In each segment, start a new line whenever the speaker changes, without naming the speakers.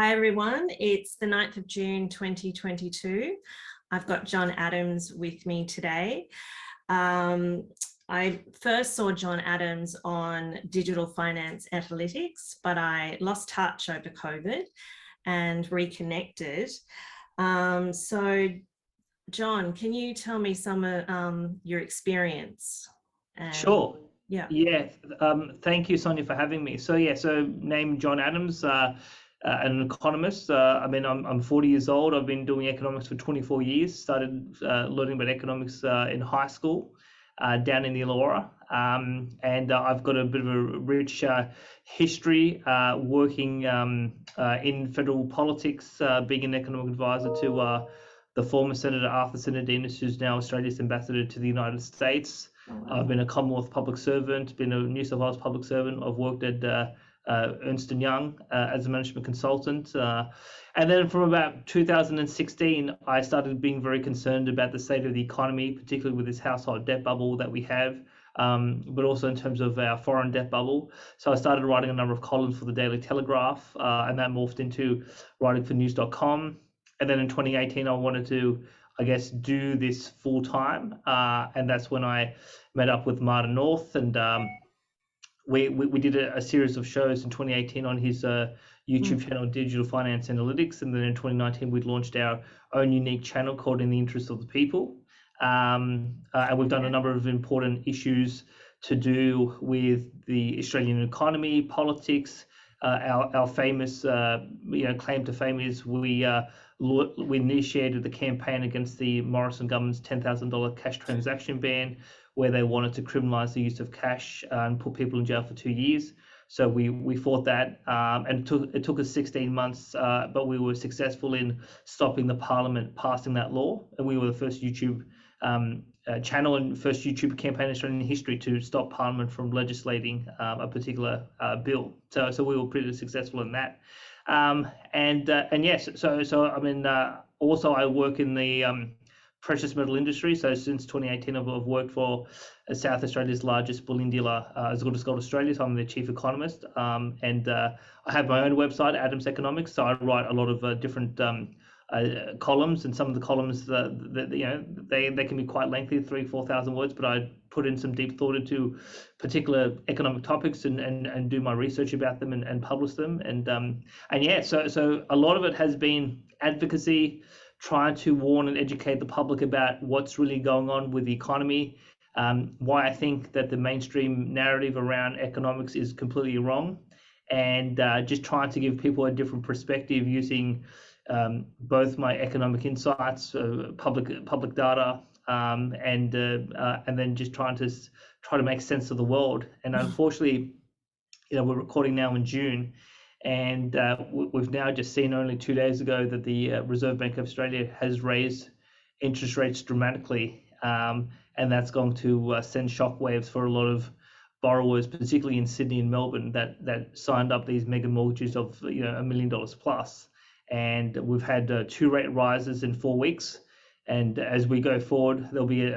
Hi everyone, it's the 9th of June 2022. I've got John Adams with me today. I first saw John Adams on Digital Finance Analytics, but I lost touch over COVID and reconnected. So John, can you tell me some of your experience?
Sure.
Yeah.
Yeah. Thank you, Sonia, for having me. So name John Adams, an economist. I'm 40 years old. I've been doing economics for 24 years. Started learning about economics in high school down in the Illawarra. And I've got a bit of a rich history working in federal politics, being an economic advisor to the former Senator Arthur Sinodinos, who's now Australia's ambassador to the United States.
Oh, wow.
I've been a Commonwealth public servant, been a New South Wales public servant. I've worked at Ernst & Young as a management consultant. And then from about 2016, I started being very concerned about the state of the economy, particularly with this household debt bubble that we have, but also in terms of our foreign debt bubble. So I started writing a number of columns for the Daily Telegraph, and that morphed into writing for news.com. And then in 2018, I wanted to, do this full time. And that's when I met up with Martin North, and we did a series of shows in 2018 on his YouTube channel, Digital Finance Analytics. And then in 2019, we launched our own unique channel called In the Interest of the People. And we've done a number of important issues to do with the Australian economy, politics. Our famous claim to fame is we initiated the campaign against the Morrison government's $10,000 cash transaction ban, where they wanted to criminalise the use of cash and put people in jail for 2 years. So we fought that, and it took us 16 months, but we were successful in stopping the Parliament passing that law, and we were the first YouTube channel and first YouTube campaign in Australian history to stop Parliament from legislating a particular bill. So we were pretty successful in that. Yes, also I work in the precious metal industry. So since 2018, I've worked for South Australia's largest bullion dealer, As Good as Gold Australia. So I'm the chief economist, and I have my own website, Adams Economics. So I write a lot of different columns, and some of the columns they can be quite lengthy, 3,000-4,000 words, but I put in some deep thought into particular economic topics and do my research about them and publish them. So a lot of it has been advocacy, trying to warn and educate the public about what's really going on with the economy, why I think that the mainstream narrative around economics is completely wrong, and just trying to give people a different perspective using both my economic insights, public data, and then just try to make sense of the world. And unfortunately, we're recording now in June, and we've now just seen only 2 days ago that the Reserve Bank of Australia has raised interest rates dramatically, and that's going to send shockwaves for a lot of borrowers, particularly in Sydney and Melbourne, that signed up these mega mortgages of $1 million plus. And we've had 2 rate rises in 4 weeks, and as we go forward, there'll be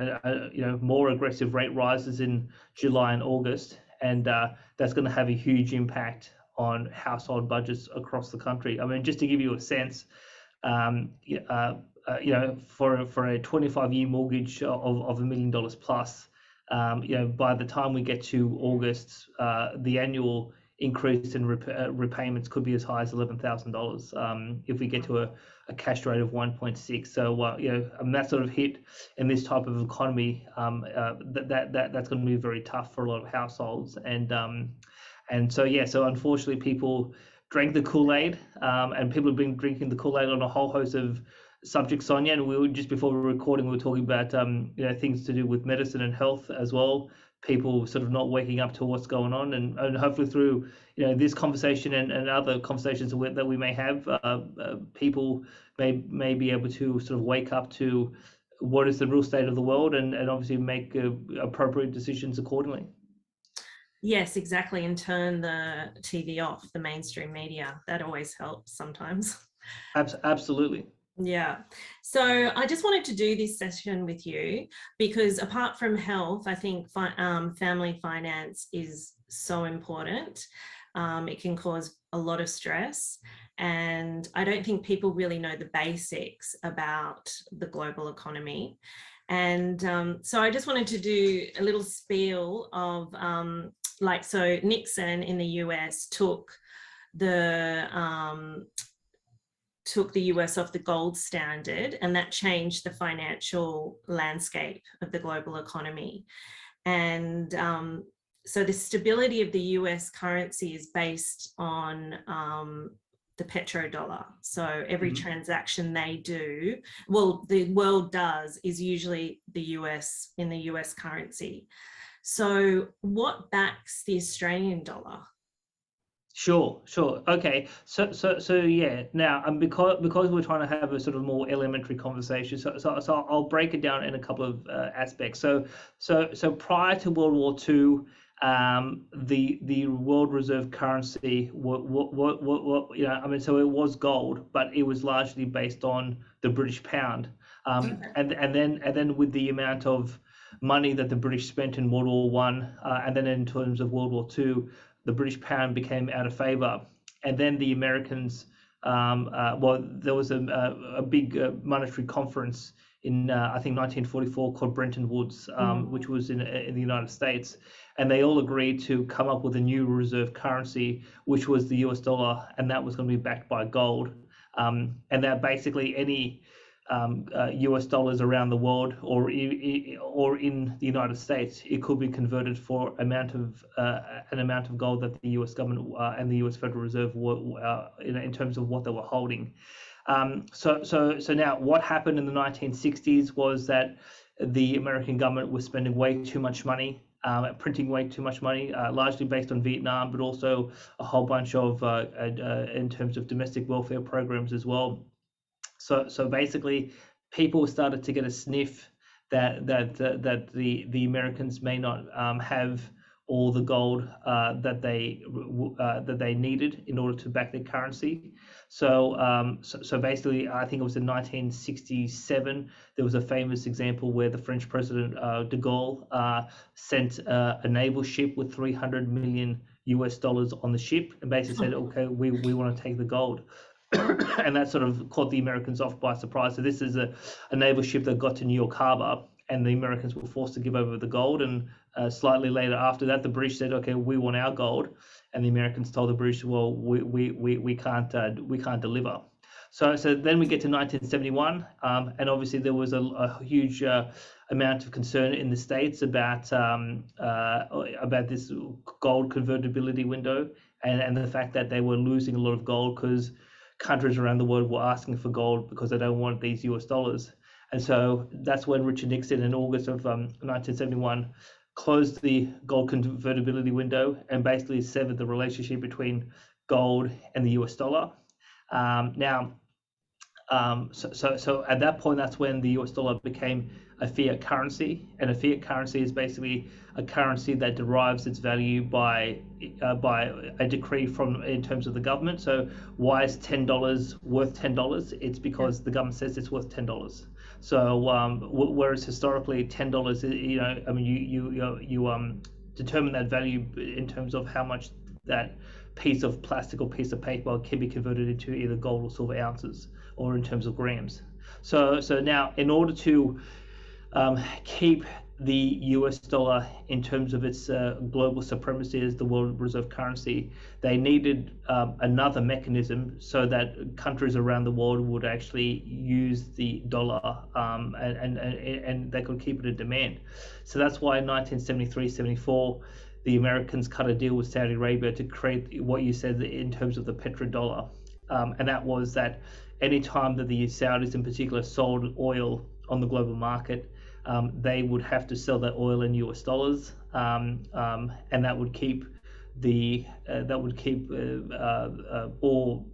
more aggressive rate rises in July and August, and that's going to have a huge impact on household budgets across the country. I mean, just to give you a sense, for a 25-year mortgage of $1 million plus, by the time we get to August, the annual increase in repayments could be as high as $11,000 if we get to a cash rate of 1.6. So that sort of hit in this type of economy, that's going to be very tough for a lot of households. So unfortunately, people drank the Kool-Aid, and people have been drinking the Kool-Aid on a whole host of subjects, Sonia. And we were just before we were recording, we were talking about things to do with medicine and health as well. People sort of not waking up to what's going on, and hopefully through this conversation and other conversations that we may have, people may be able to sort of wake up to what is the real state of the world, and obviously make appropriate decisions accordingly.
Yes, exactly, and turn the TV off, the mainstream media. That always helps sometimes.
Absolutely.
Yeah. So I just wanted to do this session with you because apart from health, I think family finance is so important. It can cause a lot of stress, and I don't think people really know the basics about the global economy. And so I just wanted to do a little spiel of so Nixon in the US took the US off the gold standard, and that changed the financial landscape of the global economy. And so the stability of the US currency is based on the petrodollar. So every transaction they do, well, the world does, is usually the US, in the US currency. So what backs the Australian dollar?
Sure. Okay. So yeah. Now, because we're trying to have a sort of more elementary conversation, so I'll break it down in a couple of aspects. So prior to World War II, the world reserve currency, so it was gold, but it was largely based on the British pound, and then with the amount of money that the British spent in World War One, and then in terms of World War II, the British pound became out of favor, and then the Americans. There was a big monetary conference in I think 1944 called Bretton Woods, which was in the United States, and they all agreed to come up with a new reserve currency, which was the US dollar, and that was going to be backed by gold, and that basically any US dollars around the world or in the United States, it could be converted for an amount of gold that the US government and the US Federal Reserve were in terms of what they were holding. So now what happened in the 1960s was that the American government was spending way too much money, printing way too much money, largely based on Vietnam, but also a whole bunch of in terms of domestic welfare programs as well. So basically, people started to get a sniff that the Americans may not have all the gold that they needed in order to back their currency. So basically, I think it was in 1967. There was a famous example where the French President de Gaulle sent a naval ship with $300 million on the ship, and basically said, "Okay, we want to take the gold." And that sort of caught the Americans off by surprise. So this is a naval ship that got to New York Harbor, and the Americans were forced to give over the gold. And slightly later after that, the British said, "Okay, we want our gold," and the Americans told the British, "Well, we can't deliver." So then we get to 1971, and obviously there was a huge amount of concern in the States about this gold convertibility window, and the fact that they were losing a lot of gold because countries around the world were asking for gold because they don't want these US dollars. And so that's when Richard Nixon in August of 1971 closed the gold convertibility window and basically severed the relationship between gold and the US dollar. So at that point, that's when the US dollar became a fiat currency, and a fiat currency is basically a currency that derives its value by a decree in terms of the government. So why is $10 worth $10? It's because the government says it's worth $10. So whereas historically $10, you determine that value in terms of how much that piece of plastic or piece of paper can be converted into either gold or silver ounces, or in terms of grams. So now, in order to keep the US dollar in terms of its global supremacy as the world reserve currency, they needed another mechanism so that countries around the world would actually use the dollar, and they could keep it in demand. So that's why in 1973-74 the Americans cut a deal with Saudi Arabia to create what you said in terms of the petrodollar, and that was that any time that the Saudis in particular sold oil on the global market, they would have to sell that oil in US dollars, and that would keep all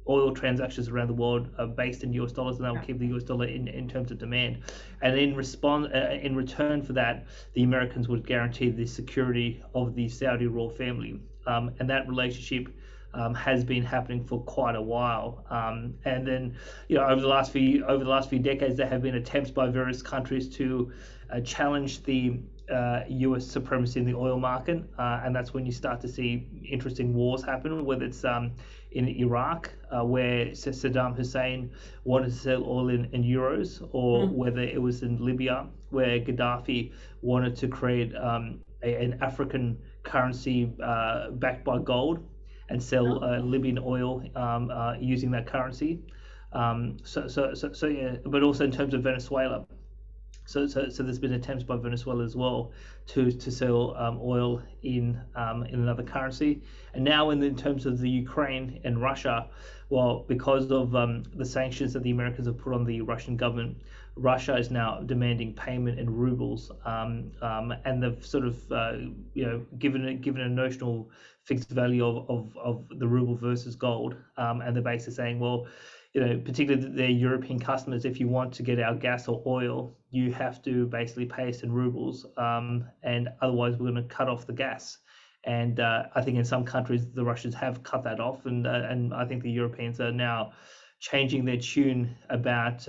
oil transactions around the world based in US dollars, and that would keep the US dollar in terms of demand. And in return for that, the Americans would guarantee the security of the Saudi royal family, and that relationship has been happening for quite a while. And then, over the last few decades, there have been attempts by various countries to challenge the US supremacy in the oil market, and that's when you start to see interesting wars happen, whether it's in Iraq, where Saddam Hussein wanted to sell oil in euros, or whether it was in Libya, where Gaddafi wanted to create an African currency backed by gold and sell Libyan oil using that currency. So yeah, but also in terms of Venezuela. So there's been attempts by Venezuela as well to sell oil in another currency, and now in terms of the Ukraine and Russia, well, because of the sanctions that the Americans have put on the Russian government, Russia is now demanding payment in rubles, and they've sort of given a notional fixed value of the ruble versus gold, and they're basically saying, well, particularly their European customers, if you want to get our gas or oil, you have to basically pay us in rubles, and otherwise we're going to cut off the gas. And I think in some countries the Russians have cut that off, and I think the Europeans are now changing their tune about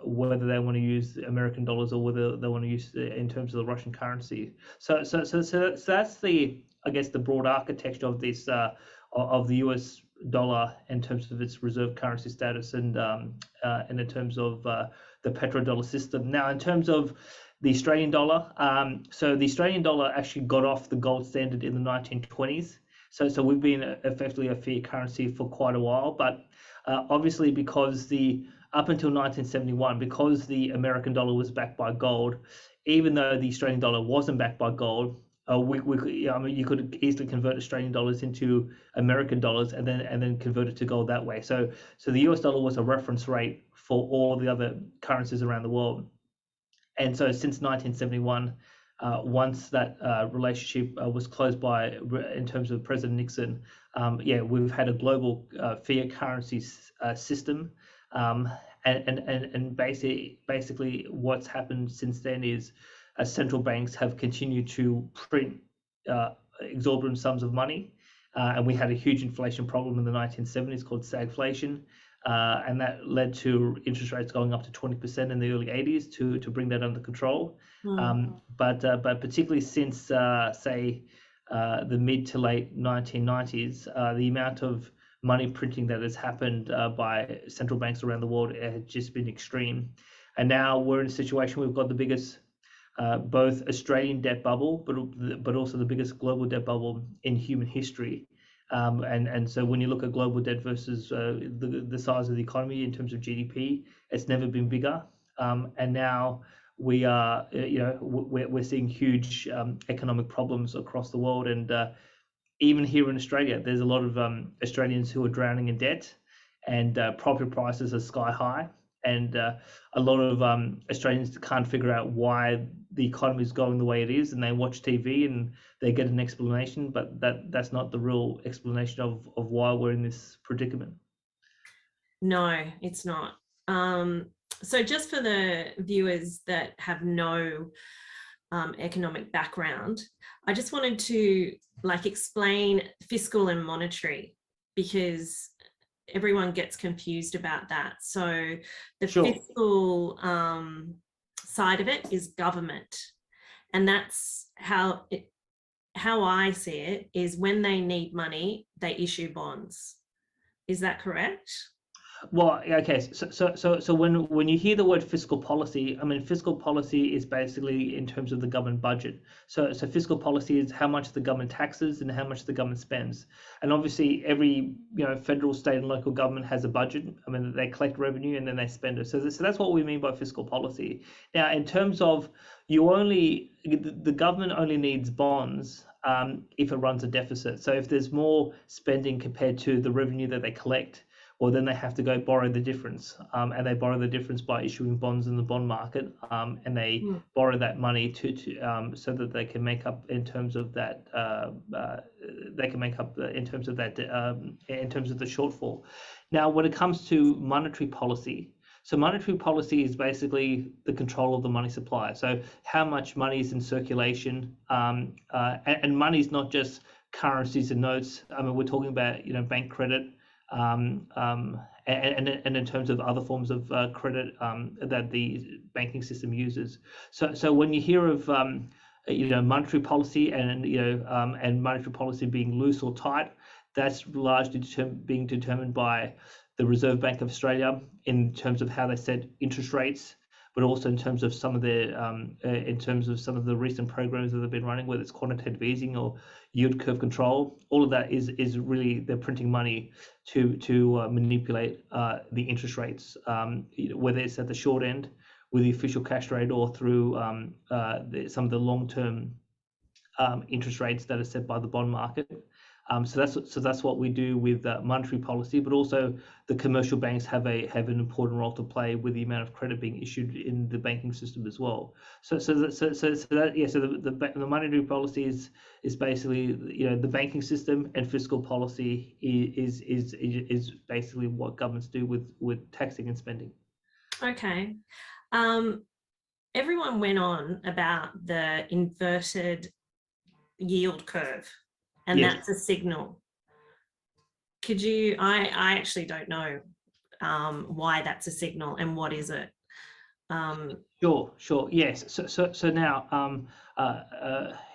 whether they want to use American dollars or whether they want to use it in terms of the Russian currency. So that's the, I guess, the broad architecture of this of the US dollar in terms of its reserve currency status, and in terms of the petrodollar system. Now, in terms of the Australian dollar, so the Australian dollar actually got off the gold standard in the 1920s. So we've been effectively a fiat currency for quite a while, but obviously because up until 1971, because the American dollar was backed by gold, even though the Australian dollar wasn't backed by gold, you could easily convert Australian dollars into American dollars and then convert it to gold that way. So the US dollar was a reference rate for all the other currencies around the world. And so since 1971, once that relationship was closed in terms of President Nixon, we've had a global fiat currency system, and basically what's happened since then is central banks have continued to print exorbitant sums of money, and we had a huge inflation problem in the 1970s called stagflation. And that led to interest rates going up to 20% in the early 80s to bring that under control. But particularly since, say, the mid to late 1990s, the amount of money printing that has happened by central banks around the world has just been extreme. And now we're in a situation where we've got the biggest both Australian debt bubble, but also the biggest global debt bubble in human history. And so when you look at global debt versus the size of the economy in terms of GDP, it's never been bigger. And now we are, we're seeing huge economic problems across the world. And even here in Australia, there's a lot of Australians who are drowning in debt, and property prices are sky high. And a lot of Australians can't figure out why the economy is going the way it is, and they watch TV and they get an explanation, but that's not the real explanation of why we're in this predicament.
No, it's not. So just for the viewers that have no economic background, I just wanted to explain fiscal and monetary, because everyone gets confused about that. So the fiscal side of it is government, and that's how I see it, is when they need money, they issue bonds. Is that correct?
Well, okay. So when you hear the word fiscal policy, I mean, fiscal policy is basically in terms of the government budget. So fiscal policy is how much the government taxes and how much the government spends. And obviously, every federal, state, and local government has a budget. I mean, they collect revenue and then they spend it. So that's what we mean by fiscal policy. Now, in terms of the government only needs bonds if it runs a deficit. So if there's more spending compared to the revenue that they collect, well, then they have to go borrow the difference, and they borrow the difference by issuing bonds in the bond market, and they borrow that money to so that they can make up in terms of that. In terms of the shortfall. Now, when it comes to monetary policy, so monetary policy is basically the control of the money supply. So how much money is in circulation, and money is not just currencies and notes. I mean, we're talking about bank credit. And in terms of other forms of credit that the banking system uses. So when you hear of monetary policy and monetary policy being loose or tight. That's largely being determined by the Reserve Bank of Australia in terms of how they set interest rates, but also in terms of some of the recent programs that they've been running, whether it's quantitative easing or yield curve control. All of that is really they're printing money to manipulate the interest rates, whether it's at the short end with the official cash rate or through some of the long-term interest rates that are set by the bond market. So that's what we do with monetary policy, but also the commercial banks have an important role to play with the amount of credit being issued in the banking system as well. So the monetary policy is basically the banking system, and fiscal policy is basically what governments do with taxing and spending.
Okay. Everyone went on about the inverted yield curve, and
Yes.
that's a signal. Could you, I actually don't know why that's a signal and what is it?
Sure. Yes. So now,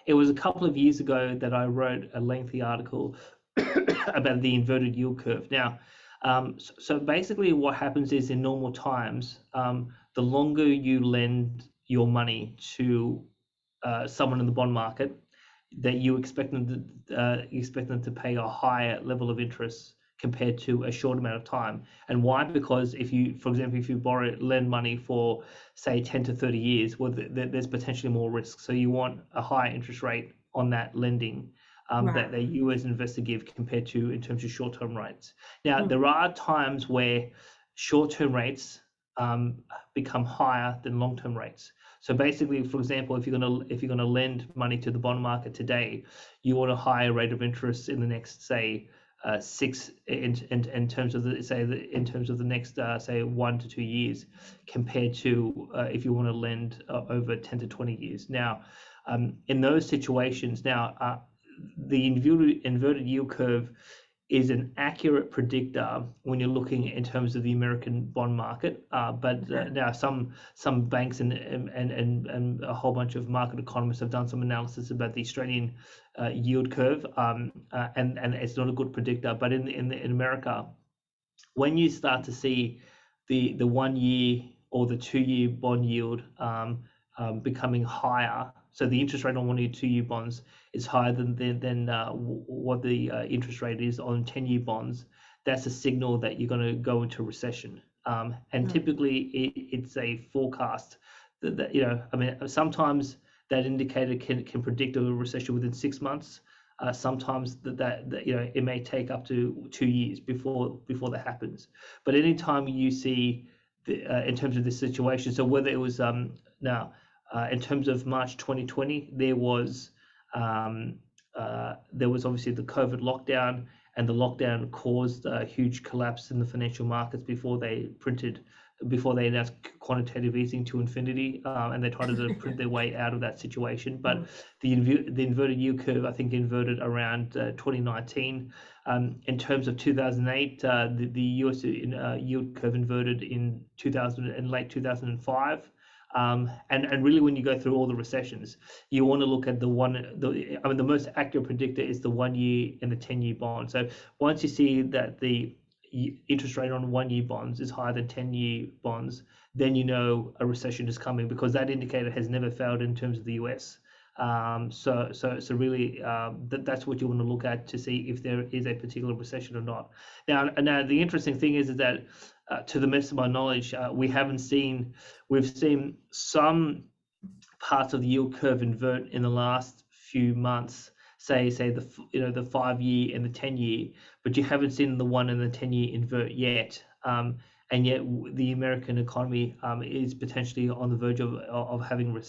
it was a couple of years ago that I wrote a lengthy article about the inverted yield curve. Now, so basically what happens is in normal times, the longer you lend your money to someone in the bond market, that you expect them to pay a higher level of interest compared to a short amount of time. And why? Because for example, if you lend money for say 10 to 30 years, well, there's potentially more risk. So you want a higher interest rate on that lending that you as an investor give compared to in terms of short-term rates. Now, there are times where short-term rates become higher than long-term rates. So basically, for example, if you're gonna lend money to the bond market today, you want a higher rate of interest in the next, say, in terms of the next say 1 to 2 years, compared to if you want to lend over 10 to 20 years. Now, in those situations, the inverted yield curve is an accurate predictor when you're looking in terms of the American bond market. But now some banks and a whole bunch of market economists have done some analysis about the Australian yield curve, and it's not a good predictor. But in America, when you start to see the 1 year or the 2 year bond yield becoming higher, so the interest rate on 1 year, 2 year bonds is higher than what the interest rate is on 10-year bonds, that's a signal that you're going to go into recession. And typically it's a forecast that sometimes that indicator can predict a recession within 6 months. Sometimes that it may take up to 2 years before that happens. But anytime you see in terms of this situation, so whether it was in terms of March 2020, there was obviously the COVID lockdown, and the lockdown caused a huge collapse in the financial markets before they announced quantitative easing to infinity, and they tried to print their way out of that situation. But the inverted yield curve, I think, inverted around 2019. In terms of 2008, the US yield curve inverted in late 2005. And really, when you go through all the recessions, you want to look at the most accurate predictor is the 1 year and the 10-year bond. So once you see that the interest rate on 1 year bonds is higher than 10-year bonds, then you know a recession is coming, because that indicator has never failed in terms of the US. So really, that's what you want to look at to see if there is a particular recession or not. Now the interesting thing is that to the best of my knowledge, we've seen some parts of the yield curve invert in the last few months, say the 5 year and the 10 year, but you haven't seen the 1 and the 10 year invert yet. And yet the American economy is potentially on the verge of having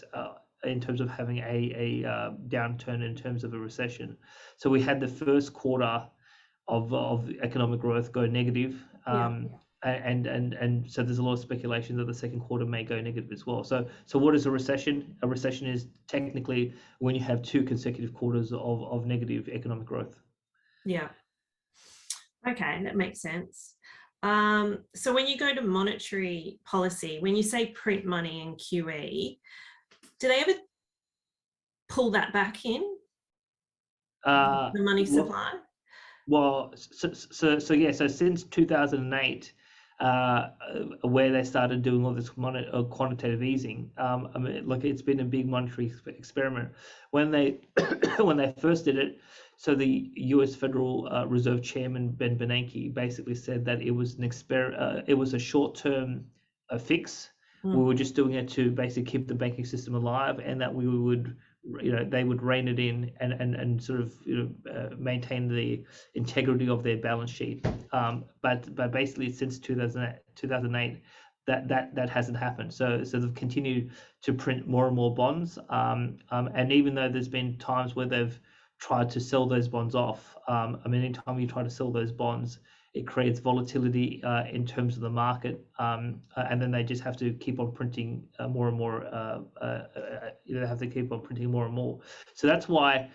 in terms of having a downturn in terms of a recession. So we had the first quarter of economic growth go negative. And so there's a lot of speculation that the second quarter may go negative as well. So what is a recession? A recession is technically when you have 2 consecutive quarters of negative economic growth.
Yeah. Okay, that makes sense. So when you go to monetary policy, when you say print money and QE, do they ever pull that back in,
Uh,
the money
well,
supply?
yeah. So since 2008, where they started doing all this quantitative easing, I mean, look, it's been a big monetary experiment. When they when they first did it, so the U.S. Federal Reserve Chairman Ben Bernanke basically said that it was it was a short-term fix. We were just doing it to basically keep the banking system alive, and that we would, they would rein it in and sort of, maintain the integrity of their balance sheet. But basically since 2008, that hasn't happened. So they've continued to print more and more bonds. And even though there's been times where they've tried to sell those bonds off, I mean, anytime you try to sell those bonds, it creates volatility in terms of the market, and then they just have to keep on printing more and more. They have to keep on printing more and more. So that's why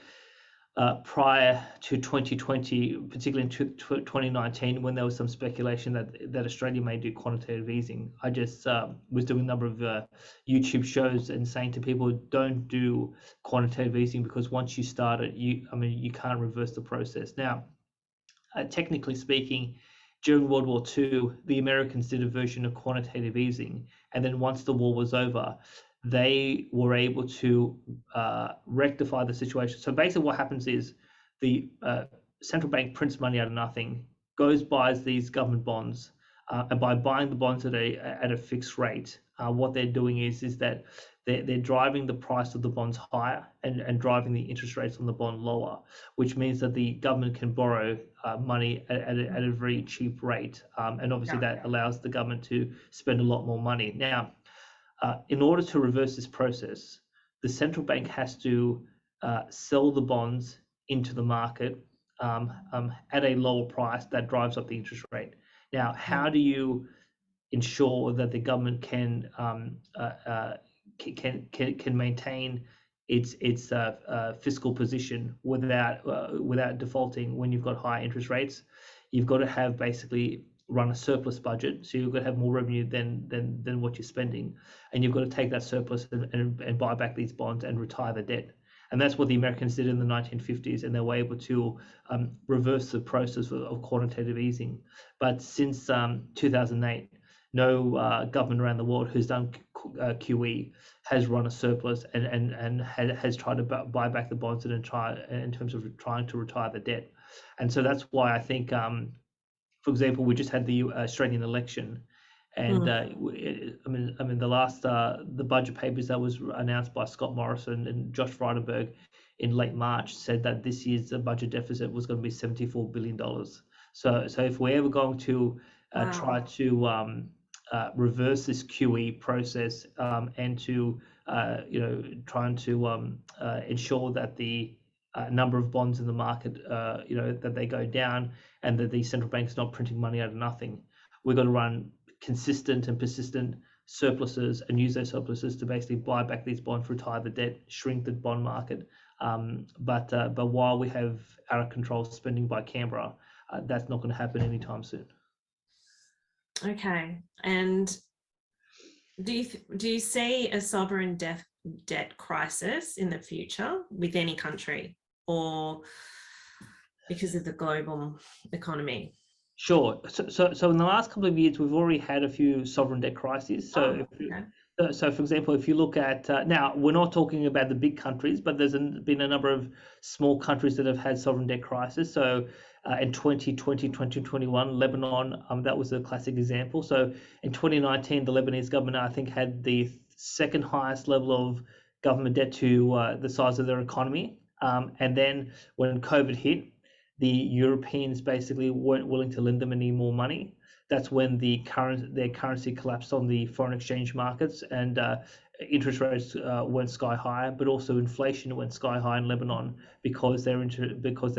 prior to 2020, particularly in 2019, when there was some speculation that Australia may do quantitative easing, I just was doing a number of YouTube shows and saying to people, don't do quantitative easing, because once you start it, you can't reverse the process. Now, technically speaking, during World War II, the Americans did a version of quantitative easing, and then once the war was over, they were able to rectify the situation. So basically what happens is the central bank prints money out of nothing, buys these government bonds, and by buying the bonds at a fixed rate, what they're doing is that they're driving the price of the bonds higher and driving the interest rates on the bond lower, which means that the government can borrow money at a very cheap rate. And obviously that allows the government to spend a lot more money. Now, in order to reverse this process, the central bank has to sell the bonds into the market at a lower price that drives up the interest rate. Now, how do you ensure that the government can maintain its fiscal position without defaulting when you've got high interest rates? You've got to have basically run a surplus budget, so you've got to have more revenue than what you're spending, and you've got to take that surplus and buy back these bonds and retire the debt. And that's what the Americans did in the 1950s, and they were able to reverse the process of quantitative easing. But since 2008, no government around the world who's done QE has run a surplus and has tried to buy back the bonds in terms of trying to retire the debt. And so that's why I think, for example, we just had the Australian election, and the budget papers that was announced by Scott Morrison and Josh Frydenberg in late March said that this year's budget deficit was going to be $74 billion. So if we're ever going to try to reverse this QE process, and to trying to ensure that the number of bonds in the market, that they go down, and that the central bank's not printing money out of nothing, we've got to run consistent and persistent surpluses and use those surpluses to basically buy back these bonds, retire the debt, shrink the bond market. But while we have out of control spending by Canberra, that's not going to happen anytime soon.
Okay. And do you see a sovereign debt crisis in the future with any country, or because of the global economy?
Sure. So in the last couple of years, we've already had a few sovereign debt crises. So So, for example, if you look at now, we're not talking about the big countries, but there's been a number of small countries that have had sovereign debt crisis. So in 2020, 2021, Lebanon, that was a classic example. So in 2019, the Lebanese government, I think, had the second highest level of government debt to the size of their economy. And then when COVID hit, the Europeans basically weren't willing to lend them any more money. That's when their currency collapsed on the foreign exchange markets, and interest rates went sky high, but also inflation went sky high in Lebanon because their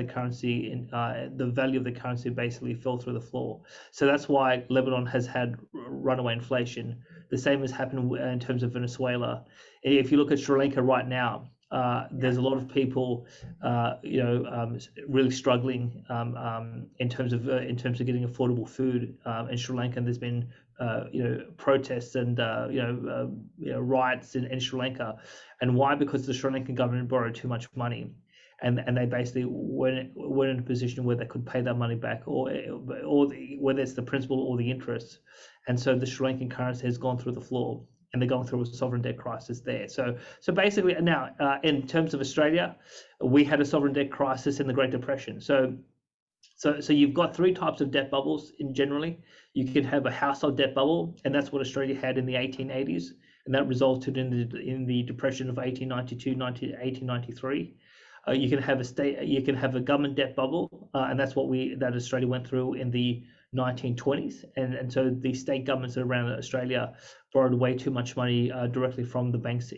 currency, the value of the currency basically fell through the floor. So that's why Lebanon has had runaway inflation. The same has happened in terms of Venezuela. If you look at Sri Lanka right now, there's a lot of people, really struggling in terms of getting affordable food in Sri Lanka. And there's been protests and riots in Sri Lanka, and why? Because the Sri Lankan government borrowed too much money, and they basically weren't in a position where they could pay that money back, or whether it's the principal or the interest, and so the Sri Lankan currency has gone through the floor. And they're going through a sovereign debt crisis there. So basically now, in terms of Australia, we had a sovereign debt crisis in the Great Depression. So you've got three types of debt bubbles in generally. You can have a household debt bubble, and that's what Australia had in the 1880s, and that resulted in the depression of 1892, 1893. You can have a government debt bubble, and that's that Australia went through in the 1920s, and so the state governments around Australia borrowed way too much money directly from the banks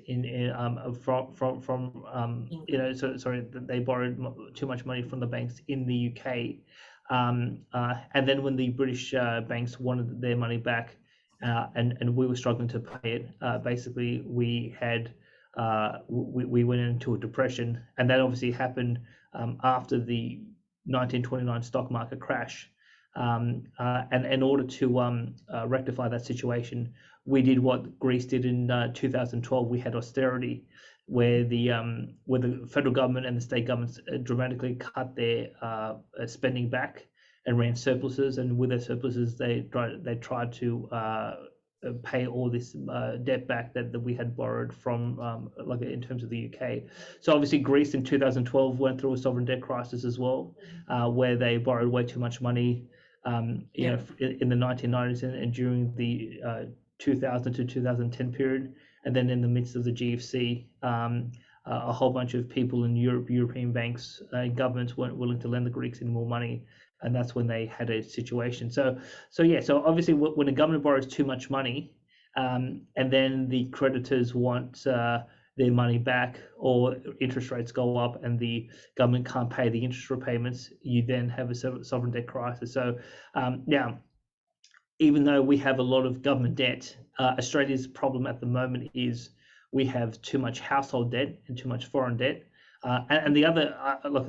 they borrowed too much money from the banks in the UK, and then when the British banks wanted their money back, and we were struggling to pay it, basically we went into a depression, and that obviously happened after the 1929 stock market crash. And in order to rectify that situation, we did what Greece did in 2012. We had austerity, where the federal government and the state governments dramatically cut their spending back and ran surpluses, and with their surpluses, they tried to pay all this debt back that we had borrowed from, like in terms of the UK. So obviously Greece in 2012 went through a sovereign debt crisis as well, where they borrowed way too much money, in the 1990s and during the 2000 to 2010 period, and then in the midst of the GFC, a whole bunch of people in European banks and governments weren't willing to lend the Greeks any more money, and that's when they had a situation. So obviously when a government borrows too much money, and then the creditors want their money back, or interest rates go up and the government can't pay the interest repayments, you then have a sovereign debt crisis. So now, even though we have a lot of government debt, Australia's problem at the moment is we have too much household debt and too much foreign debt. And the other,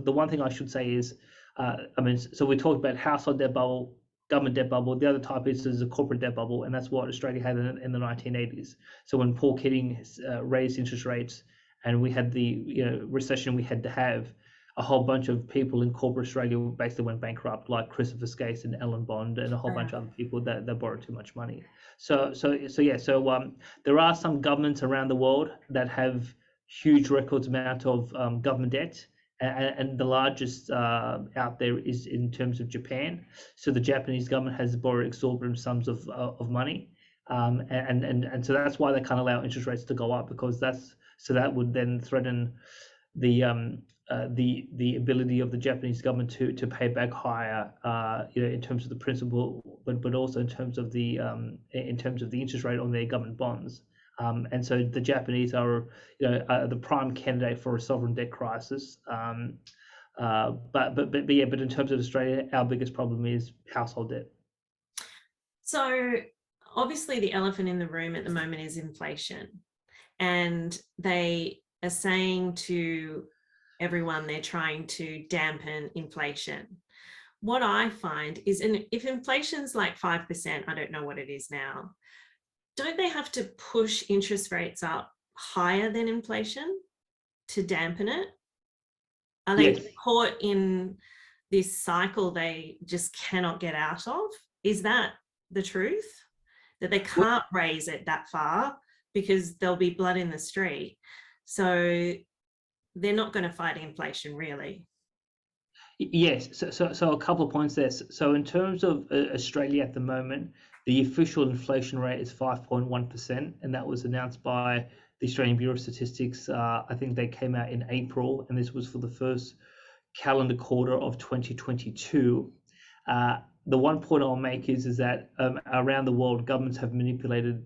the one thing I should say is, so we talked about household debt bubble, government debt bubble. The other type is a corporate debt bubble, and that's what Australia had in the 1980s. So when Paul Keating raised interest rates, and we had the recession we had to have, a whole bunch of people in corporate Australia basically went bankrupt, like Christopher Skase and Ellen Bond and a whole bunch of other people that borrowed too much money. So there are some governments around the world that have huge records amount of government debt. And the largest out there is in terms of Japan. So the Japanese government has borrowed exorbitant sums of money, and so that's why they can't allow interest rates to go up, because that would then threaten the ability of the Japanese government to pay back higher, in terms of the principal, but also in terms of the interest rate on their government bonds. And so the Japanese are the prime candidate for a sovereign debt crisis. But in terms of Australia, our biggest problem is household debt.
So obviously the elephant in the room at the moment is inflation, and they are saying to everyone they're trying to dampen inflation. What I find is, if inflation's like 5%, I don't know what it is now, don't they have to push interest rates up higher than inflation to dampen it? Are they caught in this cycle they just cannot get out of? Is that the truth? That they can't raise it that far because there'll be blood in the street. So they're not going to fight inflation, really.
Yes. So a couple of points there. So in terms of Australia at the moment, the official inflation rate is 5.1%, and that was announced by the Australian Bureau of Statistics. I think they came out in April, and this was for the first calendar quarter of 2022. The one point I'll make is that around the world, governments have manipulated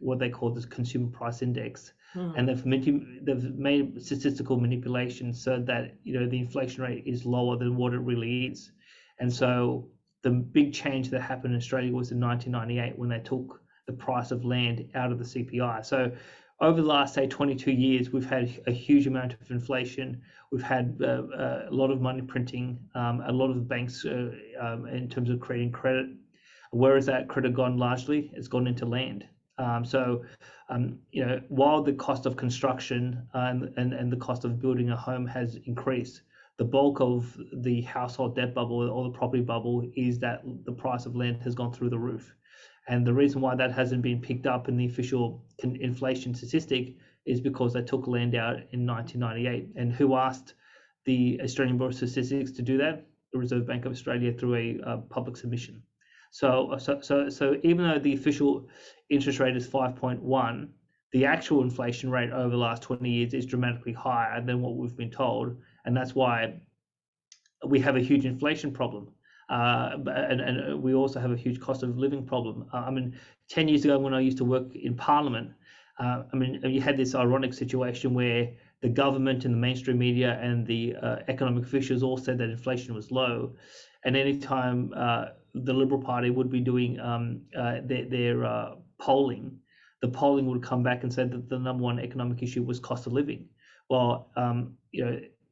what they call the consumer price index, and they've made statistical manipulations so that the inflation rate is lower than what it really is. And so the big change that happened in Australia was in 1998 when they took the price of land out of the CPI. So over the last, say, 22 years, we've had a huge amount of inflation. We've had a lot of money printing, a lot of the banks in terms of creating credit. Where has that credit gone largely? It's gone into land. While the cost of construction and the cost of building a home has increased, the bulk of the household debt bubble or the property bubble is that the price of land has gone through the roof. And the reason why that hasn't been picked up in the official inflation statistic is because they took land out in 1998. And who asked the Australian Bureau of Statistics to do that? The Reserve Bank of Australia through a public submission. So even though the official interest rate is 5.1, the actual inflation rate over the last 20 years is dramatically higher than what we've been told. And that's why we have a huge inflation problem. And we also have a huge cost of living problem. 10 years ago when I used to work in Parliament, you had this ironic situation where the government and the mainstream media and the economic officials all said that inflation was low. And anytime the Liberal Party would be doing their polling, the polling would come back and say that the number one economic issue was cost of living. Well,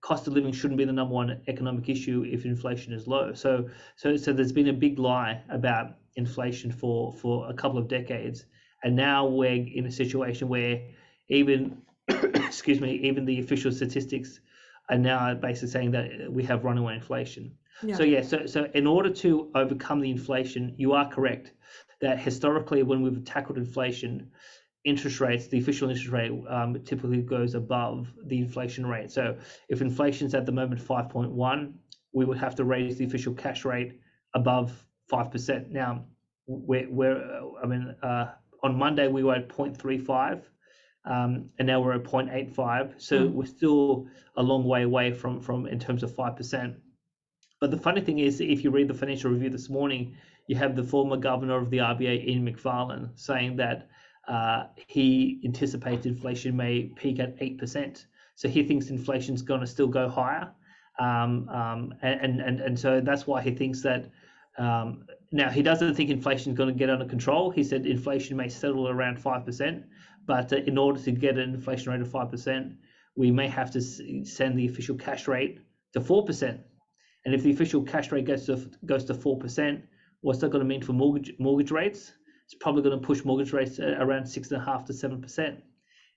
cost of living shouldn't be the number one economic issue if inflation is low. So there's been a big lie about inflation for a couple of decades, and now we're in a situation where even even the official statistics are now basically saying that we have runaway inflation. Yeah. So in order to overcome the inflation, you are correct that historically when we've tackled inflation, interest rates, the official interest rate typically goes above the inflation rate. So if inflation's at the moment 5.1, we would have to raise the official cash rate above 5%. Now, on Monday we were at 0.35, and now we're at 0.85. So we're still a long way away from in terms of 5%. But the funny thing is, if you read the Financial Review this morning, you have the former governor of the RBA, Ian Macfarlane, saying that he anticipates inflation may peak at 8%. So he thinks inflation is going to still go higher. And so that's why he thinks that now he doesn't think inflation is going to get under control. He said inflation may settle around 5%, but in order to get an inflation rate of 5%, we may have to send the official cash rate to 4%. And if the official cash rate goes to 4%, what's that going to mean for mortgage rates? It's probably going to push mortgage rates around 6.5% to 7%.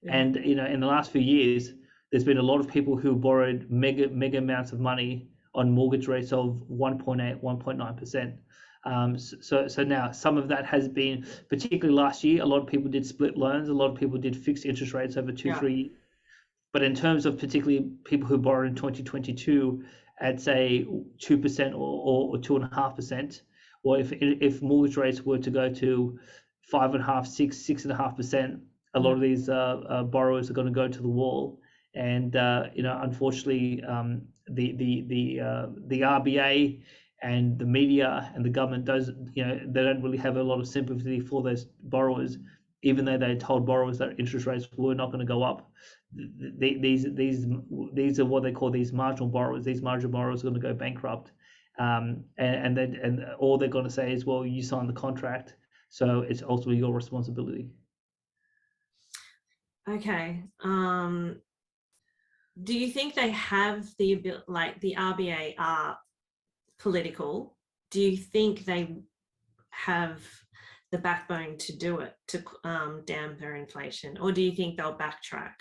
Yeah. And in the last few years, there's been a lot of people who borrowed mega amounts of money on mortgage rates of 1.8, 1.9%. So now some of that has been, particularly last year, a lot of people did split loans. A lot of people did fixed interest rates over 3 years. But in terms of particularly people who borrowed in 2022 at say 2% or 2.5%, or if mortgage rates were to go to 5.5%, 6.5%, a lot of these borrowers are going to go to the wall. And unfortunately, the RBA and the media and the government they don't really have a lot of sympathy for those borrowers, even though they told borrowers that interest rates were not going to go up. These are what they call these marginal borrowers. These marginal borrowers are going to go bankrupt. And all they're going to say is, well, you signed the contract, so it's ultimately your responsibility.
Okay. Do you think they have the ability, like the RBA are political? Do you think they have the backbone to do it, to dampen inflation, or do you think they'll backtrack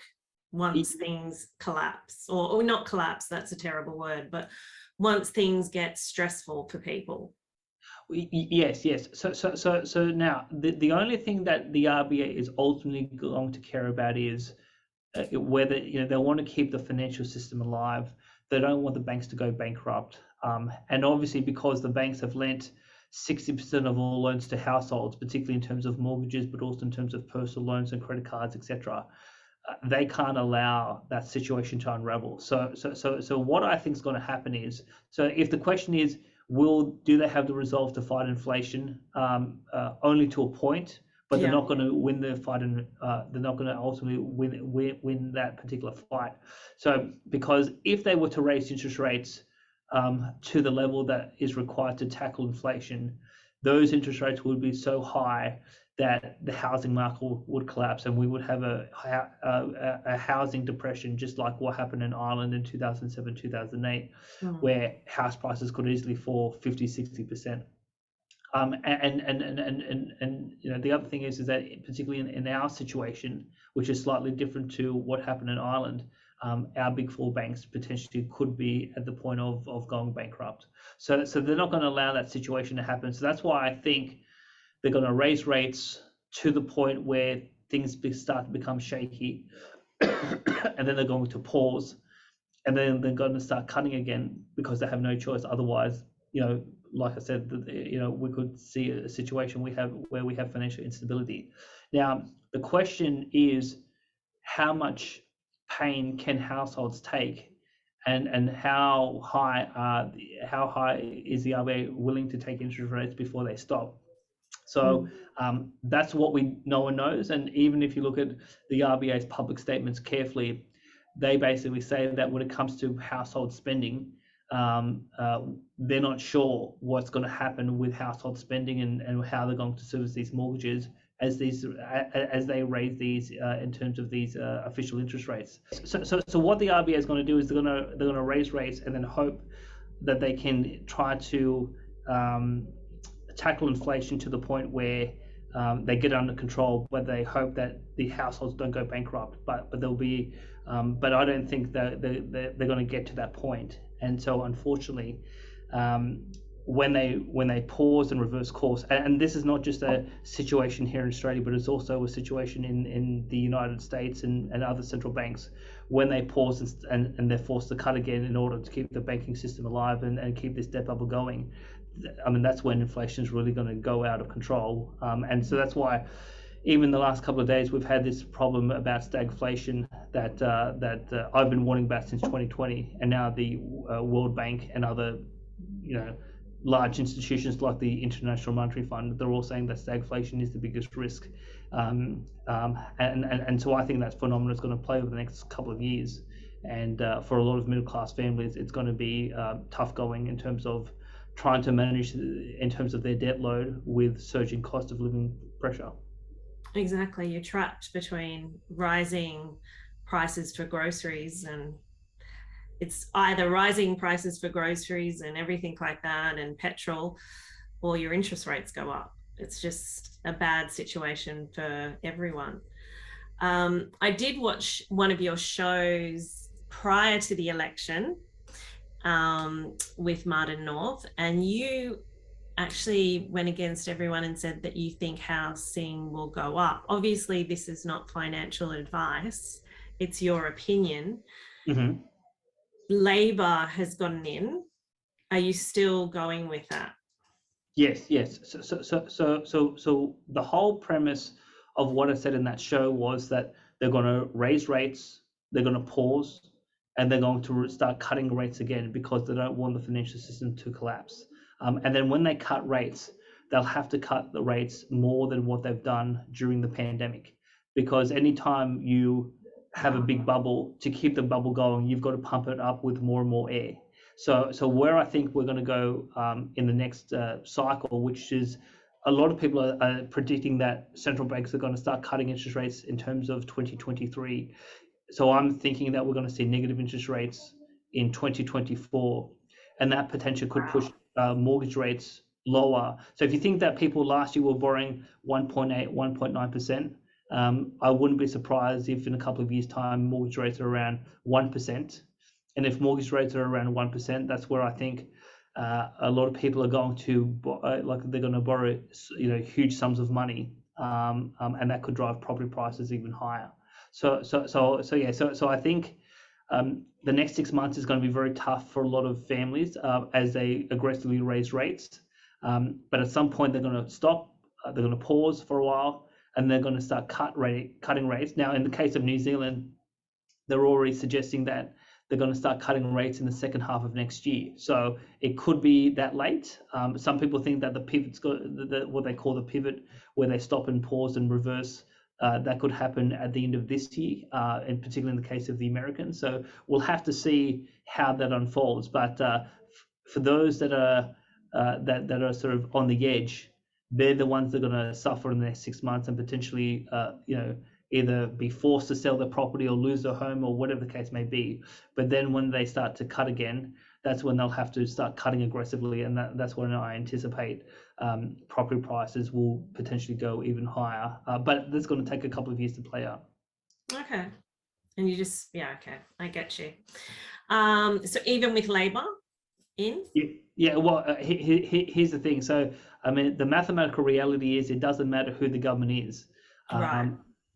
once things collapse, or not collapse? That's a terrible word, but once things get stressful for people?
Yes. So now the only thing that the RBA is ultimately going to care about is whether they want to keep the financial system alive. They don't want the banks to go bankrupt. And obviously, because the banks have lent 60% of all loans to households, particularly in terms of mortgages, but also in terms of personal loans and credit cards, etc., they can't allow that situation to unravel. So what I think is going to happen is, so if the question is, do they have the resolve to fight inflation? Only to a point, but they're not going to win the fight, and they're not going to ultimately win that particular fight. So because if they were to raise interest rates to the level that is required to tackle inflation, those interest rates would be so high that the housing market would collapse and we would have a housing depression, just like what happened in Ireland in 2007, 2008, where house prices could easily fall 50, 60%. And you know, the other thing is that particularly in our situation, which is slightly different to what happened in Ireland, our big four banks potentially could be at the point of going bankrupt. So they're not going to allow that situation to happen. So that's why I think they're going to raise rates to the point where things start to become shaky, and then they're going to pause, and then they're going to start cutting again because they have no choice. Otherwise, you know, like I said, you know, we could see a situation where we have financial instability. Now, the question is, how much pain can households take, and how high is the RBA willing to take interest rates before they stop? So that's what no one knows. And even if you look at the RBA's public statements carefully, they basically say that when it comes to household spending, they're not sure what's going to happen with household spending and how they're going to service these mortgages as they raise these in terms of these official interest rates. So what the RBA is going to do is they're going to raise rates and then hope that they can try to tackle inflation to the point where they get under control, but they hope that the households don't go bankrupt. But there'll be, but I don't think that they're going to get to that point. And so, unfortunately, when they pause and reverse course, and this is not just a situation here in Australia, but it's also a situation in the United States and other central banks, when they pause and they're forced to cut again in order to keep the banking system alive and keep this debt bubble going. I mean, that's when inflation is really going to go out of control. And so that's why even the last couple of days, we've had this problem about stagflation that I've been warning about since 2020. And now the World Bank and other, you know, large institutions like the International Monetary Fund, they're all saying that stagflation is the biggest risk. And so I think that phenomenon is going to play over the next couple of years. And for a lot of middle-class families, it's going to be tough going in terms of trying to manage in terms of their debt load with surging cost of living pressure.
Exactly. You're trapped between rising prices for groceries, and it's either rising prices for groceries and everything like that and petrol, or your interest rates go up. It's just a bad situation for everyone. I did watch one of your shows prior to the election with Martin North, and you actually went against everyone and said that you think housing will go up. Obviously, this is not financial advice, it's your opinion.
Mm-hmm.
Labor has gotten in. Are you still going with that?
Yes. So the whole premise of what I said in that show was that they're going to raise rates, they're going to pause, and they're going to start cutting rates again because they don't want the financial system to collapse. And then when they cut rates, they'll have to cut the rates more than what they've done during the pandemic, because anytime you have a big bubble, to keep the bubble going, you've got to pump it up with more and more air. So where I think we're going to go in the next cycle, which is a lot of people are predicting that central banks are going to start cutting interest rates in terms of 2023. So I'm thinking that we're going to see negative interest rates in 2024, and that potentially could push mortgage rates lower. So if you think that people last year were borrowing 1.8, 1.9%, I wouldn't be surprised if in a couple of years' time mortgage rates are around 1%. And if mortgage rates are around 1%, that's where I think a lot of people are going to they're going to borrow, you know, huge sums of money, and that could drive property prices even higher. So I think the next 6 months is going to be very tough for a lot of families as they aggressively raise rates. But at some point they're going to stop, they're going to pause for a while, and they're going to start cutting rates. Now, in the case of New Zealand, they're already suggesting that they're going to start cutting rates in the second half of next year. So it could be that late. Some people think that the pivot's what they call the pivot, where they stop and pause and reverse, that could happen at the end of this year, and particularly in the case of the Americans. So we'll have to see how that unfolds. But for those that are sort of on the edge, they're the ones that are going to suffer in the next 6 months and potentially, either be forced to sell their property or lose their home or whatever the case may be. But then when they start to cut again, that's when they'll have to start cutting aggressively, and that's when I anticipate property prices will potentially go even higher. But that's going to take a couple of years to play out.
Okay. And you just, yeah, okay, I get you. So even with Labor in?
Yeah, well, here's the thing. So, I mean, the mathematical reality is it doesn't matter who the government is.
Right.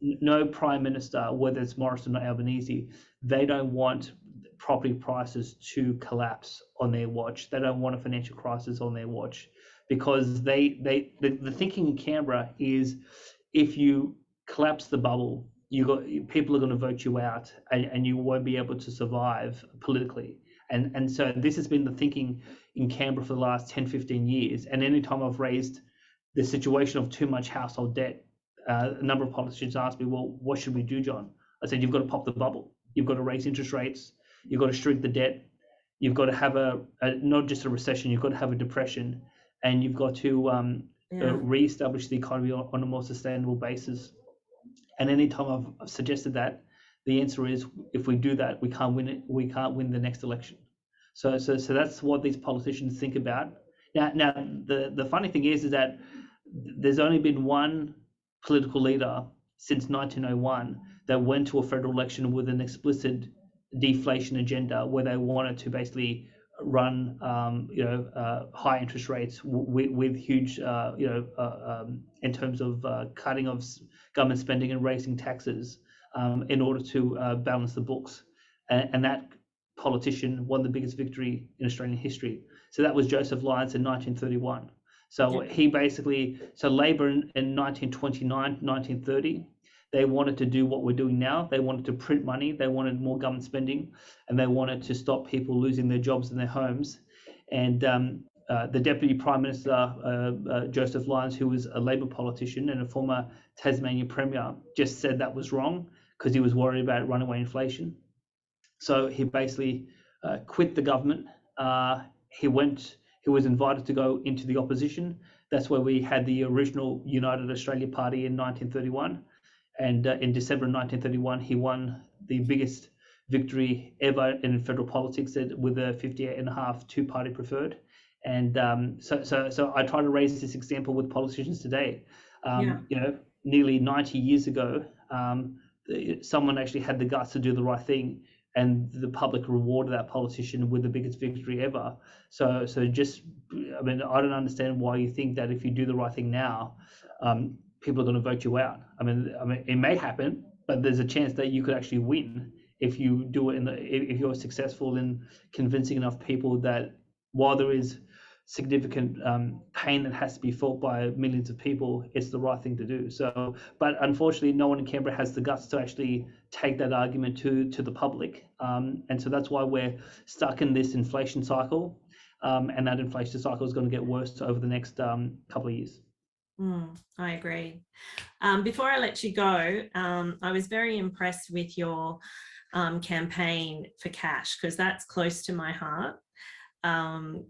No prime minister, whether it's Morrison or Albanese, they don't want property prices to collapse on their watch. They don't want a financial crisis on their watch, because the thinking in Canberra is, if you collapse the bubble, people are going to vote you out, and you won't be able to survive politically. And so this has been the thinking in Canberra for the last 10, 15 years. And anytime I've raised the situation of too much household debt, a number of politicians asked me, well, what should we do, John? I said, you've got to pop the bubble. You've got to raise interest rates. You've got to shrink the debt. You've got to have not just a recession, you've got to have a depression. And you've got to reestablish the economy on a more sustainable basis. And anytime I've suggested that, the answer is, if we do that, we can't win it. We can't win the next election. So that's what these politicians think about. Now the funny thing is that there's only been one political leader since 1901 that went to a federal election with an explicit deflation agenda, where they wanted to basically run high interest rates with huge in terms of cutting of government spending and raising taxes in order to balance the books, and that politician won the biggest victory in Australian history. So that was Joseph Lyons in 1931. So he basically, Labor in 1929, 1930, they wanted to do what we're doing now. They wanted to print money. They wanted more government spending, and they wanted to stop people losing their jobs and their homes. And the Deputy Prime Minister, Joseph Lyons, who was a Labor politician and a former Tasmanian Premier, just said that was wrong because he was worried about runaway inflation. So he basically quit the government. He was invited to go into the opposition. That's where we had the original United Australia Party in 1931. And in December 1931, he won the biggest victory ever in federal politics with a 58.5 two-party preferred. And so I try to raise this example with politicians today. Nearly 90 years ago, someone actually had the guts to do the right thing, and the public rewarded that politician with the biggest victory ever. So I don't understand why you think that if you do the right thing now, people are going to vote you out. I mean, it may happen, but there's a chance that you could actually win if you do it if you're successful in convincing enough people that while there is significant pain that has to be felt by millions of people, it's the right thing to do. So, but unfortunately, no one in Canberra has the guts to actually take that argument to the public, and so that's why we're stuck in this inflation cycle, and that inflation cycle is going to get worse over the next couple of years.
I agree. Before I let you go, I was very impressed with your campaign for cash, because that's close to my heart.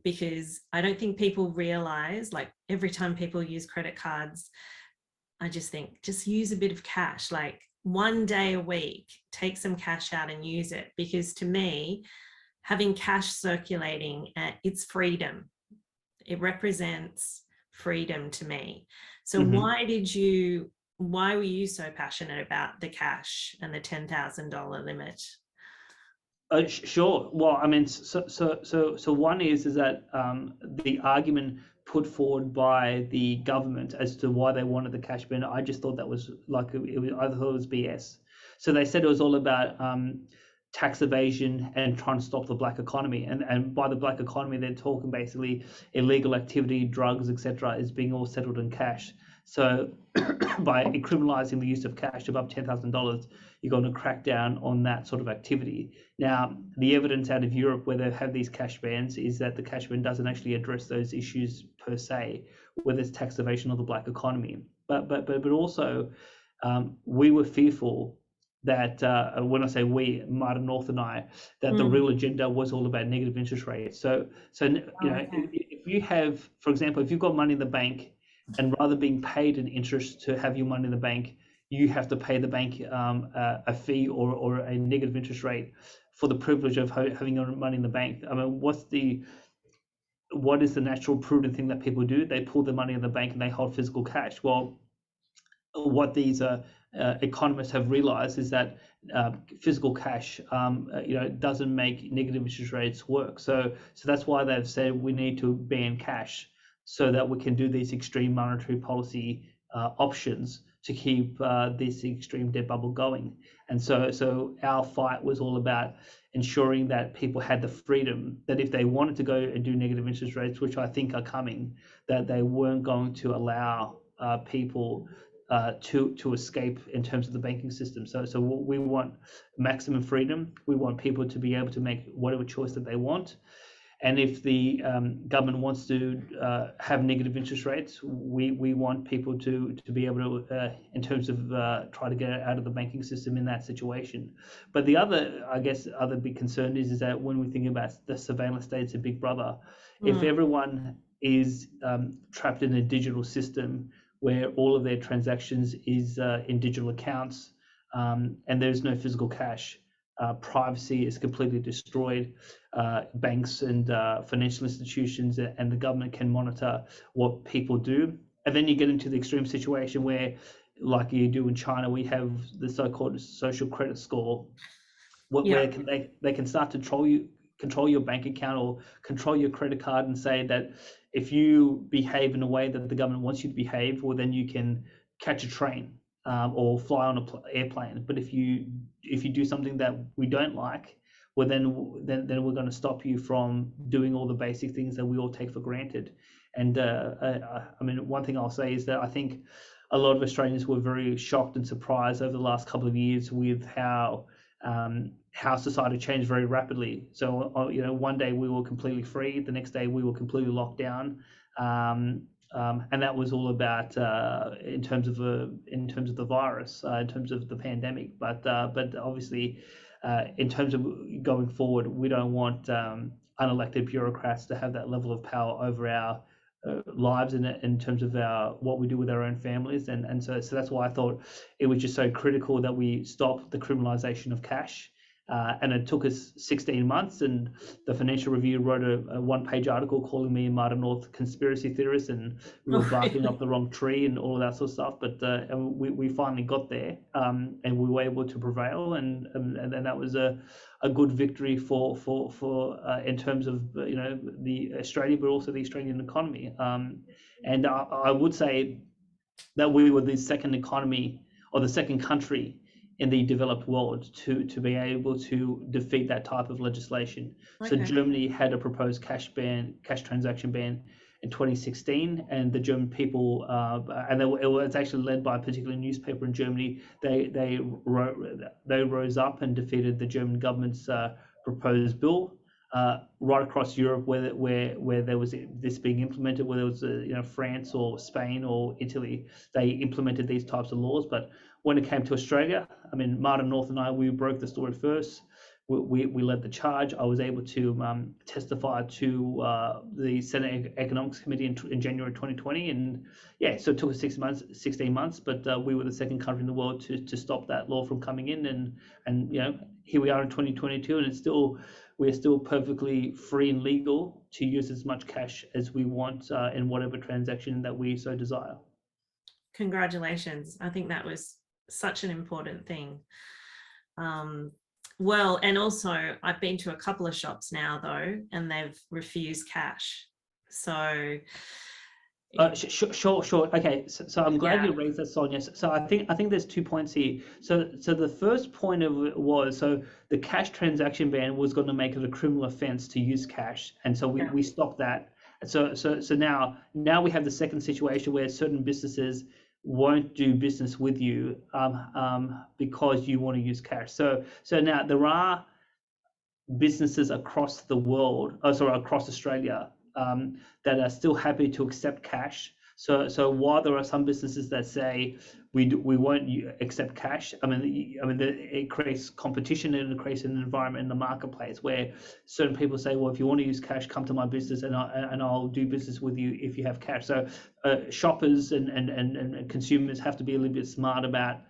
Because I don't think people realize, like, every time people use credit cards, I just think, just use a bit of cash, like one day a week, take some cash out and use it. Because to me, having cash circulating, it's freedom. It represents freedom to me. So why were you so passionate about the cash and the $10,000 limit?
Sure. Well, I mean, so one is that the argument put forward by the government as to why they wanted the cash ban, I just thought that was I thought it was BS. So they said it was all about tax evasion and trying to stop the black economy, and by the black economy, they're talking basically illegal activity, drugs, etc., is being all settled in cash. So by criminalizing the use of cash above $10,000, you're going to crack down on that sort of activity. Now, the evidence out of Europe where they've had these cash bans is that the cash ban doesn't actually address those issues per se, whether it's tax evasion or the black economy. But also, we were fearful that when I say we, Martin North and I, that the real agenda was all about negative interest rates. So if you have, for example, if you've got money in the bank and rather being paid an interest to have your money in the bank, you have to pay the bank a fee or a negative interest rate for the privilege of having your money in the bank. I mean, what is the natural prudent thing that people do? They pull the money in the bank and they hold physical cash. Well, what these economists have realized is that physical cash, doesn't make negative interest rates work. So that's why they've said we need to ban cash so that we can do these extreme monetary policy options to keep this extreme debt bubble going. And so our fight was all about ensuring that people had the freedom that if they wanted to go and do negative interest rates, which I think are coming, that they weren't going to allow people to escape in terms of the banking system. So we want maximum freedom. We want people to be able to make whatever choice that they want. And if the government wants to have negative interest rates, we want people to be able to, in terms of try to get out of the banking system in that situation. But the other, I guess, other big concern is that when we think about the surveillance states of Big Brother, if everyone is trapped in a digital system where all of their transactions is in digital accounts and there's no physical cash, privacy is completely destroyed. Banks and financial institutions and the government can monitor what people do. And then you get into the extreme situation where, like you do in China, we have the so-called social credit score, where they can start to control your bank account or control your credit card and say that if you behave in a way that the government wants you to behave, well, then you can catch a train or fly on an airplane. But if you do something that we don't like, well, then we're going to stop you from doing all the basic things that we all take for granted. And I mean, one thing I'll say is that I think a lot of Australians were very shocked and surprised over the last couple of years with how society changed very rapidly. So one day we were completely free, the next day we were completely locked down, and that was all about in terms of the virus, in terms of the pandemic. But obviously, in terms of going forward, we don't want unelected bureaucrats to have that level of power over our lives in terms of what we do with our own families. And so that's why I thought it was just so critical that we stop the criminalization of cash. And it took us 16 months, and the Financial Review wrote a one-page article calling me and Martin North conspiracy theorists, and we were barking up the wrong tree and all of that sort of stuff. But we finally got there, and we were able to prevail, and that was a good victory for in terms of the Australia, but also the Australian economy. And I would say that we were the second economy or the second country in the developed world to be able to defeat that type of legislation. Okay. So Germany had a proposed cash transaction ban in 2016, and the German people, and it was actually led by a particular newspaper in Germany. They rose up and defeated the German government's proposed bill. Right across Europe, where there was this being implemented, whether it was France or Spain or Italy, they implemented these types of laws. But when it came to Australia, I mean, Martin North and I, we broke the story first. We led the charge. I was able to testify to the Senate Economics Committee in January 2020, and so it took us 16 months, but we were the second country in the world to stop that law from coming in, and here we are in 2022, and we're still perfectly free and legal to use as much cash as we want in whatever transaction that we so desire.
Congratulations. I think that was such an important thing. Well, and also I've been to a couple of shops now though, and they've refused cash. So
sure. Okay, so I'm glad you raised that, Sonia. So I think there's 2 points here. So the first point of it was, so the cash transaction ban was going to make it a criminal offence to use cash, and so we stopped that. So now we have the second situation where certain businesses won't do business with you because you want to use cash. So now there are businesses across the world, across Australia, that are still happy to accept cash. So while there are some businesses that say we won't accept cash, it creates competition, and it creates an environment in the marketplace where certain people say, well, if you want to use cash, come to my business and I'll do business with you if you have cash. So shoppers and consumers have to be a little bit smart about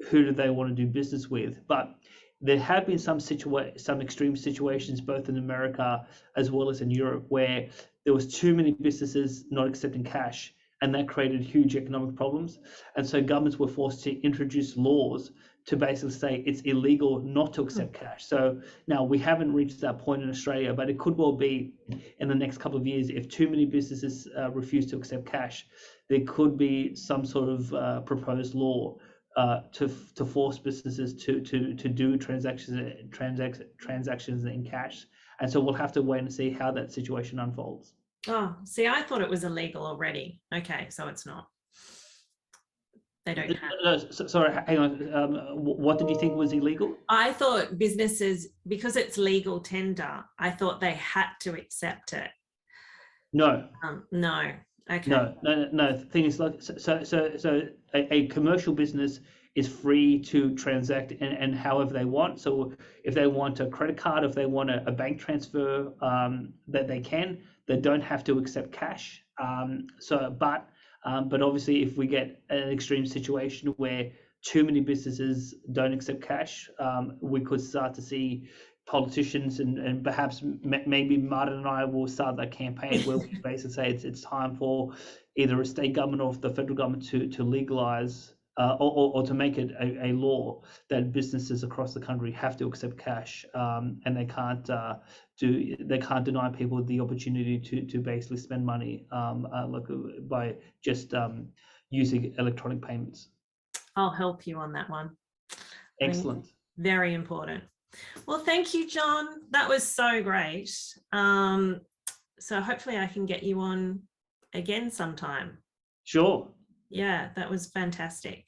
who do they want to do business with. But there have been some extreme situations, both in America as well as in Europe, where there was too many businesses not accepting cash, and that created huge economic problems. And so governments were forced to introduce laws to basically say it's illegal not to accept cash. So now we haven't reached that point in Australia, but it could well be in the next couple of years. If too many businesses refuse to accept cash, there could be some sort of proposed law to force businesses to do transactions in cash. And so we'll have to wait and see how that situation unfolds.
Oh, see, I thought it was illegal already. Okay, so it's not. They don't have.
No, sorry, hang on. What did you think was illegal?
I thought businesses, because it's legal tender, I thought they had to accept it.
No.
No. Okay.
No. The thing is, like, so a commercial business is free to transact and however they want. So if they want a credit card, if they want a bank transfer, that they can. They don't have to accept cash. But obviously, if we get an extreme situation where too many businesses don't accept cash, we could start to see politicians and perhaps maybe Martin and I will start that campaign where we basically say it's time for either a state government or the federal government to legalize or to make it a law that businesses across the country have to accept cash, and they can't deny people the opportunity to basically spend money by just using electronic payments.
I'll help you on that one.
Excellent.
Very important. Well, thank you, John. That was so great. So hopefully I can get you on again sometime.
Sure.
Yeah, that was fantastic.